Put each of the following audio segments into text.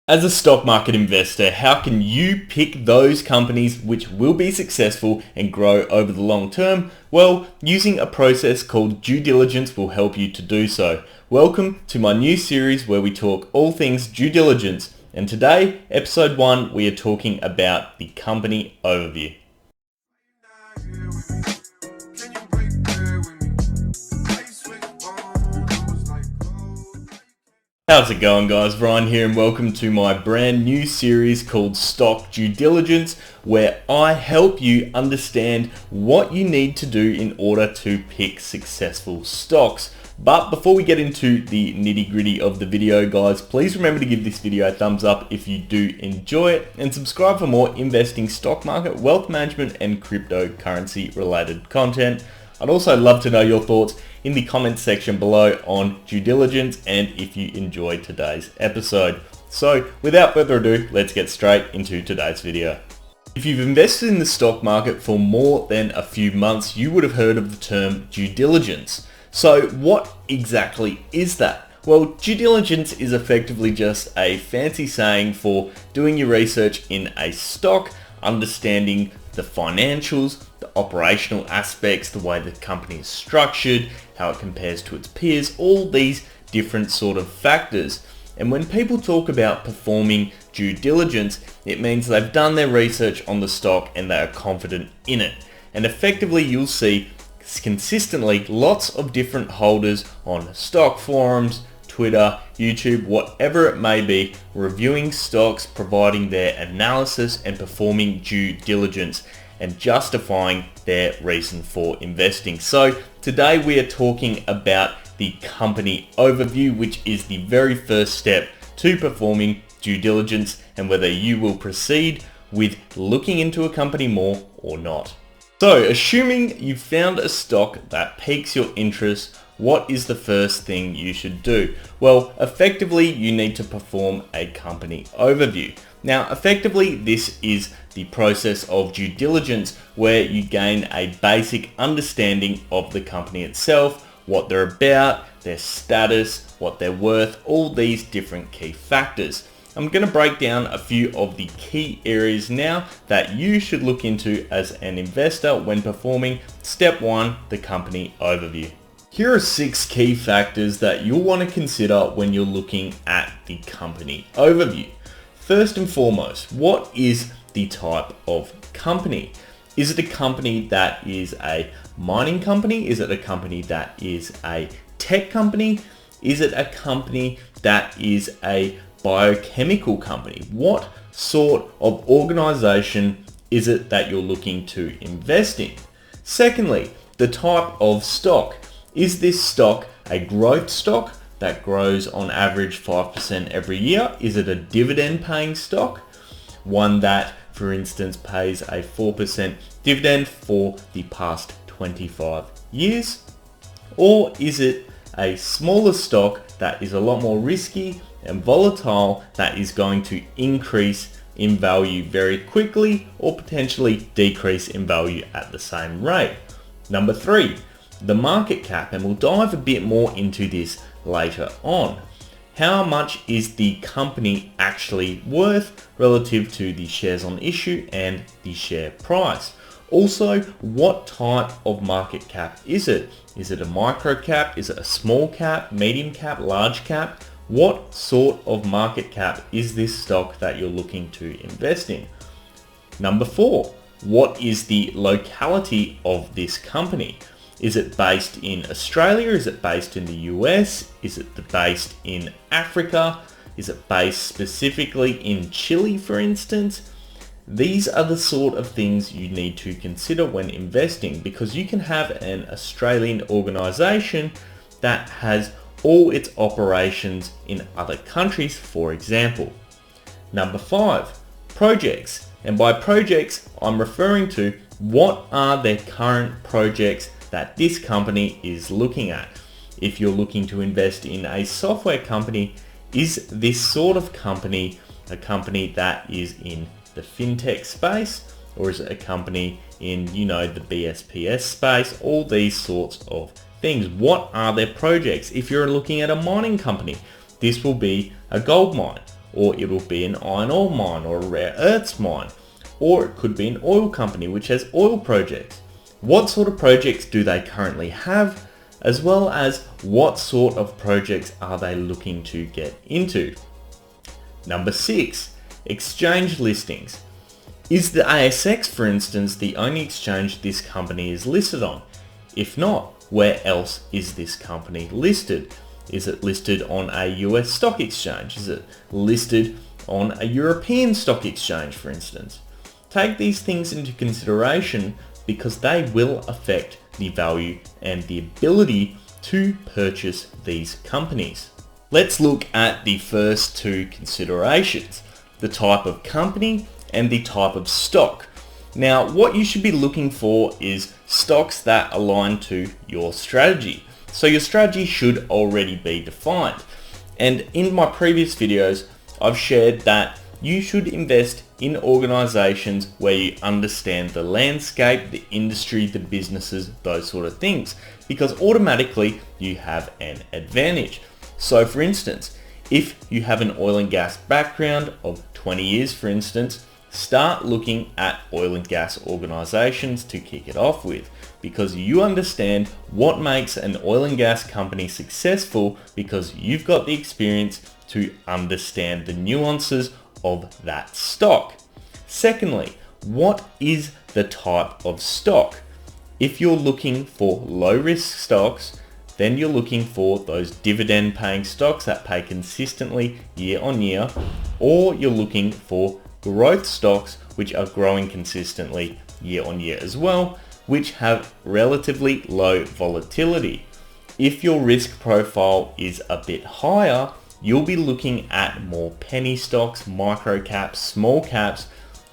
As a stock market investor, how can you pick those companies which will be successful and grow over the long term? Well, using a process called due diligence will help you to do so. Welcome to my new series where we talk all things due diligence. And today, episode 1, we are talking about the company overview. How's it going, guys? Ryan here and welcome to my brand new series called Stock Due Diligence, where I help you understand what you need to do in order to pick successful stocks. But before we get into the nitty-gritty of the video, guys, please remember to give this video a thumbs up if you do enjoy it and subscribe for more investing, stock market, wealth management and cryptocurrency related content. I'd also love to know your thoughts in the comments section below on due diligence and if you enjoyed today's episode. So without further ado, let's get straight into today's video. If you've invested in the stock market for more than a few months, you would have heard of the term due diligence. So what exactly is that? Well, due diligence is effectively just a fancy saying for doing your research in a stock, understanding the financials, the operational aspects, the way the company is structured, how it compares to its peers, all these different sort of factors. And when people talk about performing due diligence, it means they've done their research on the stock and they are confident in it. And effectively you'll see consistently lots of different holders on stock forums, Twitter, YouTube, whatever it may be, reviewing stocks, providing their analysis and performing due diligence and justifying their reason for investing. So today we are talking about the company overview, which is the very first step to performing due diligence and whether you will proceed with looking into a company more or not. So assuming you've found a stock that piques your interest, what is the first thing you should do? Well, effectively, you need to perform a company overview. Now, effectively, this is the process of due diligence where you gain a basic understanding of the company itself, what they're about, their status, what they're worth, all these different key factors. I'm going to break down a few of the key areas now that you should look into as an investor when performing step 1, the company overview. Here are 6 key factors that you'll want to consider when you're looking at the company overview. First and foremost, what is the type of company? Is it a company that is a mining company? Is it a company that is a tech company? Is it a company that is a biochemical company? What sort of organization is it that you're looking to invest in? Secondly, the type of stock. Is this stock a growth stock that grows on average 5% every year? Is it a dividend paying stock? One that, for instance, pays a 4% dividend for the past 25 years? Or is it a smaller stock that is a lot more risky and volatile that is going to increase in value very quickly or potentially decrease in value at the same rate? Number 3, the market cap, and we'll dive a bit more into this later on. How much is the company actually worth relative to the shares on issue and the share price? Also, what type of market cap is it? Is it a micro cap? Is it a small cap, medium cap, large cap? What sort of market cap is this stock that you're looking to invest in? Number 4, what is the locality of this company? Is it based in Australia? Is it based in the US? Is it based in Africa? Is it based specifically in Chile, for instance? These are the sort of things you need to consider when investing, because you can have an Australian organization that has all its operations in other countries, for example. Number 5, projects. And by projects, I'm referring to what are their current projects that this company is looking at. If you're looking to invest in a software company, is this sort of company a company that is in the fintech space, or is it a company in, the BSPS space? All these sorts of things. What are their projects? If you're looking at a mining company, this will be a gold mine. or it'll be an iron ore mine or a rare earths mine, or it could be an oil company which has oil projects. What sort of projects do they currently have, as well as what sort of projects are they looking to get into? Number 6, exchange listings. Is the ASX, for instance, the only exchange this company is listed on? If not, where else is this company listed? Is it listed on a US stock exchange? Is it listed on a European stock exchange, for instance? Take these things into consideration because they will affect the value and the ability to purchase these companies. Let's look at the first two considerations, the type of company and the type of stock. Now, what you should be looking for is stocks that align to your strategy. So your strategy should already be defined. And in my previous videos, I've shared that you should invest in organizations where you understand the landscape, the industry, the businesses, those sort of things, because automatically you have an advantage. So for instance, if you have an oil and gas background of 20 years, for instance, start looking at oil and gas organizations to kick it off with, because you understand what makes an oil and gas company successful because you've got the experience to understand the nuances of that stock. Secondly, what is the type of stock? If you're looking for low risk stocks, then you're looking for those dividend paying stocks that pay consistently year on year, or you're looking for growth stocks which are growing consistently year on year as well, which have relatively low volatility. If your risk profile is a bit higher, you'll be looking at more penny stocks, micro caps, small caps,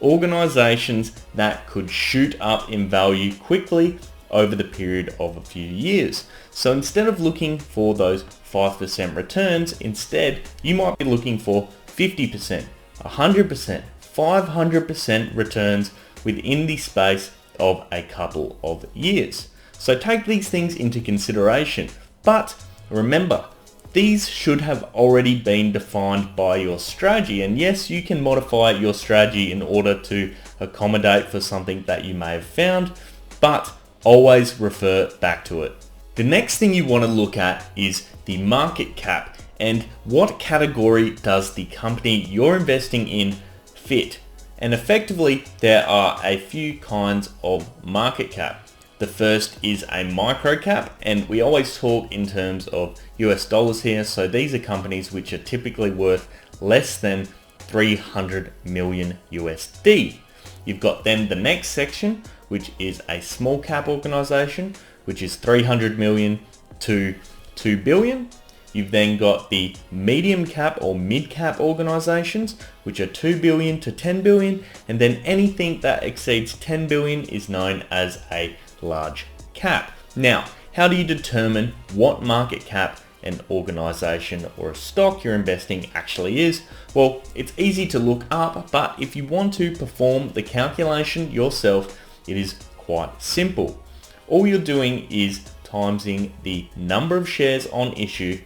organizations that could shoot up in value quickly over the period of a few years. So instead of looking for those 5% returns, instead you might be looking for 50%, 100%, 500% returns within the space of a couple of years. So take these things into consideration, but remember, these should have already been defined by your strategy. And yes, you can modify your strategy in order to accommodate for something that you may have found, but always refer back to it. The next thing you want to look at is the market cap and what category does the company you're investing in fit. And effectively, there are a few kinds of market cap. The first is a micro cap, and we always talk in terms of US dollars here. So these are companies which are typically worth less than 300 million USD. You've got then the next section, which is a small cap organization, which is 300 million to 2 billion. You've then got the medium cap or mid cap organizations, which are 2 billion to 10 billion. And then anything that exceeds 10 billion is known as a large cap. Now, how do you determine what market cap an organization or a stock you're investing actually is? Well, it's easy to look up, but if you want to perform the calculation yourself, it is quite simple. All you're doing is timesing the number of shares on issue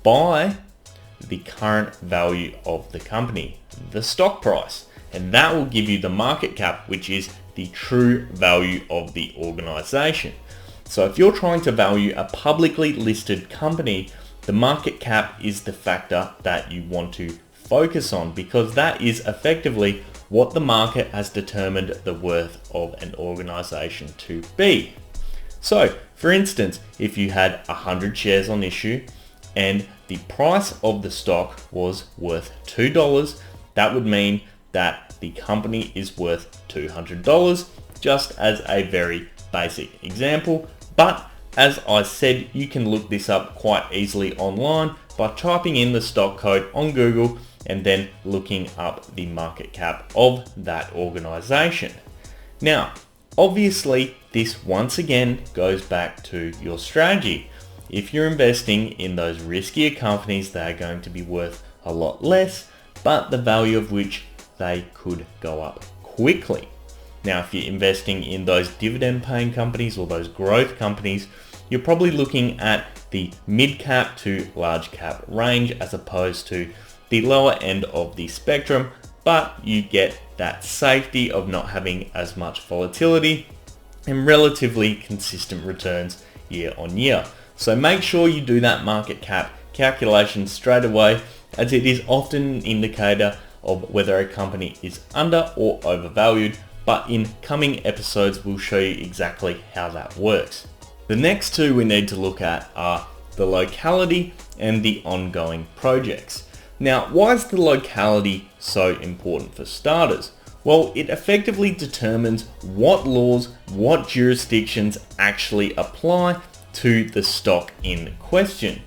by the current value of the company, the stock price, and that will give you the market cap, which is the true value of the organization. So if you're trying to value a publicly listed company, the market cap is the factor that you want to focus on, because that is effectively what the market has determined the worth of an organization to be. So for instance, if you had 100 shares on issue and the price of the stock was worth $2, that would mean that the company is worth $200, just as a very basic example. But as I said, you can look this up quite easily online by typing in the stock code on Google and then looking up the market cap of that organization. Now, obviously, this once again goes back to your strategy. If you're investing in those riskier companies, they are going to be worth a lot less, but the value of which they could go up quickly. Now, if you're investing in those dividend paying companies or those growth companies, you're probably looking at the mid cap to large cap range as opposed to the lower end of the spectrum, but you get that safety of not having as much volatility and relatively consistent returns year on year. So make sure you do that market cap calculation straight away, as it is often an indicator of whether a company is under or overvalued, but in coming episodes we'll show you exactly how that works. The next two we need to look at are the locality and the ongoing projects. Now, why is the locality so important for starters? Well, it effectively determines what laws, what jurisdictions actually apply to the stock in question.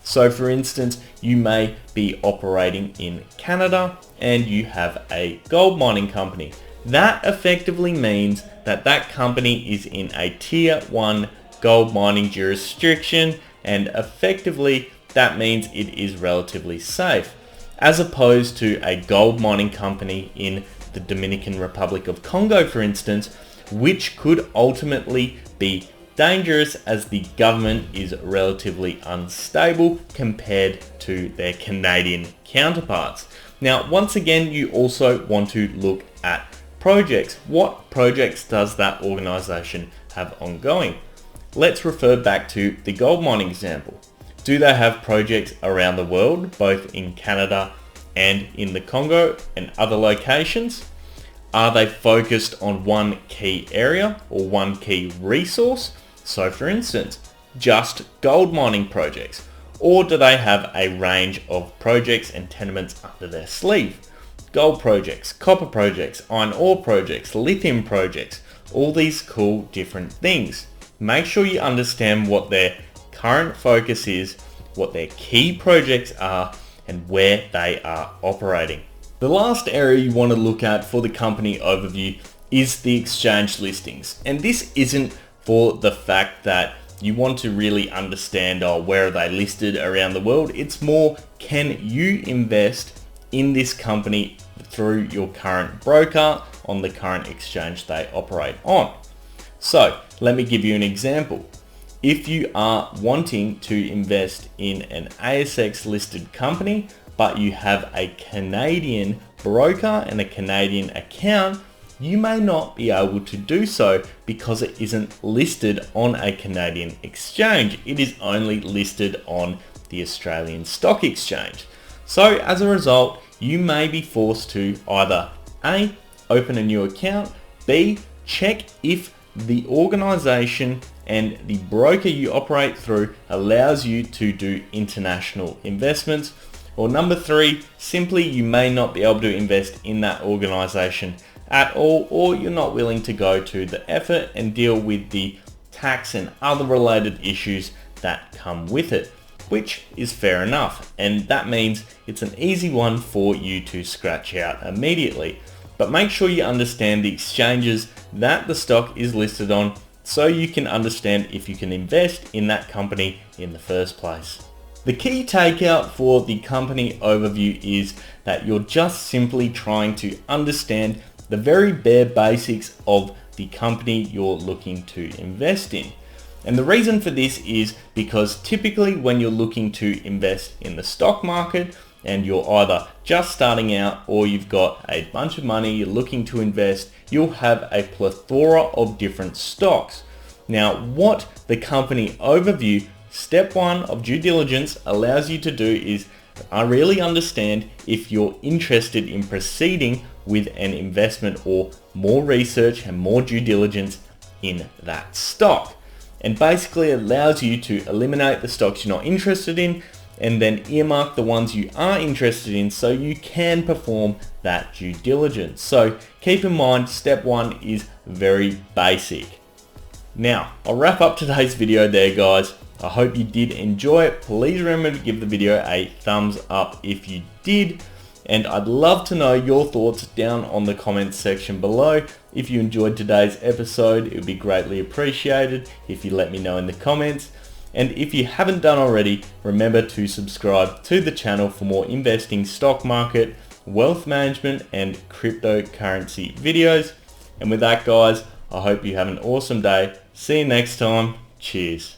So for instance, you may be operating in Canada and you have a gold mining company. That effectively means that that company is in a tier 1 gold mining jurisdiction, and effectively that means it is relatively safe, as opposed to a gold mining company in the Dominican Republic of Congo, for instance, which could ultimately be dangerous as the government is relatively unstable compared to their Canadian counterparts. Now, once again, you also want to look at projects. What projects does that organization have ongoing? Let's refer back to the gold mining example. Do they have projects around the world, both in Canada and in the Congo and other locations? Are they focused on one key area or one key resource? So for instance, just gold mining projects, or do they have a range of projects and tenements under their sleeve? Gold projects, copper projects, iron ore projects, lithium projects, all these cool different things. Make sure you understand what their current focus is, what their key projects are, and where they are operating. The last area you want to look at for the company overview is the exchange listings. And this isn't for the fact that you want to really understand where are they listed around the world. It's more, can you invest in this company through your current broker on the current exchange they operate on? So let me give you an example. If you are wanting to invest in an ASX listed company, but you have a Canadian broker and a Canadian account, you may not be able to do so because it isn't listed on a Canadian exchange. It is only listed on the Australian Stock Exchange. So as a result, you may be forced to either A, open a new account, B, check if the organization and the broker you operate through allows you to do international investments, or number 3, simply you may not be able to invest in that organization at all, or you're not willing to go to the effort and deal with the tax and other related issues that come with it, which is fair enough, and that means it's an easy one for you to scratch out immediately. But make sure you understand the exchanges that the stock is listed on so you can understand if you can invest in that company in the first place. The key takeout for the company overview is that you're just simply trying to understand the very bare basics of the company you're looking to invest in. And the reason for this is because typically when you're looking to invest in the stock market and you're either just starting out or you've got a bunch of money you're looking to invest, you'll have a plethora of different stocks. Now, what the company overview, step 1 of due diligence, allows you to do is really understand if you're interested in proceeding with an investment or more research and more due diligence in that stock. And basically it allows you to eliminate the stocks you're not interested in and then earmark the ones you are interested in so you can perform that due diligence. So keep in mind, step 1 is very basic. Now, I'll wrap up today's video there, guys. I hope you did enjoy it. Please remember to give the video a thumbs up if you did. And I'd love to know your thoughts down on the comments section below. If you enjoyed today's episode, it would be greatly appreciated if you let me know in the comments. And if you haven't done already, remember to subscribe to the channel for more investing, stock market, wealth management, and cryptocurrency videos. And with that, guys, I hope you have an awesome day. See you next time. Cheers.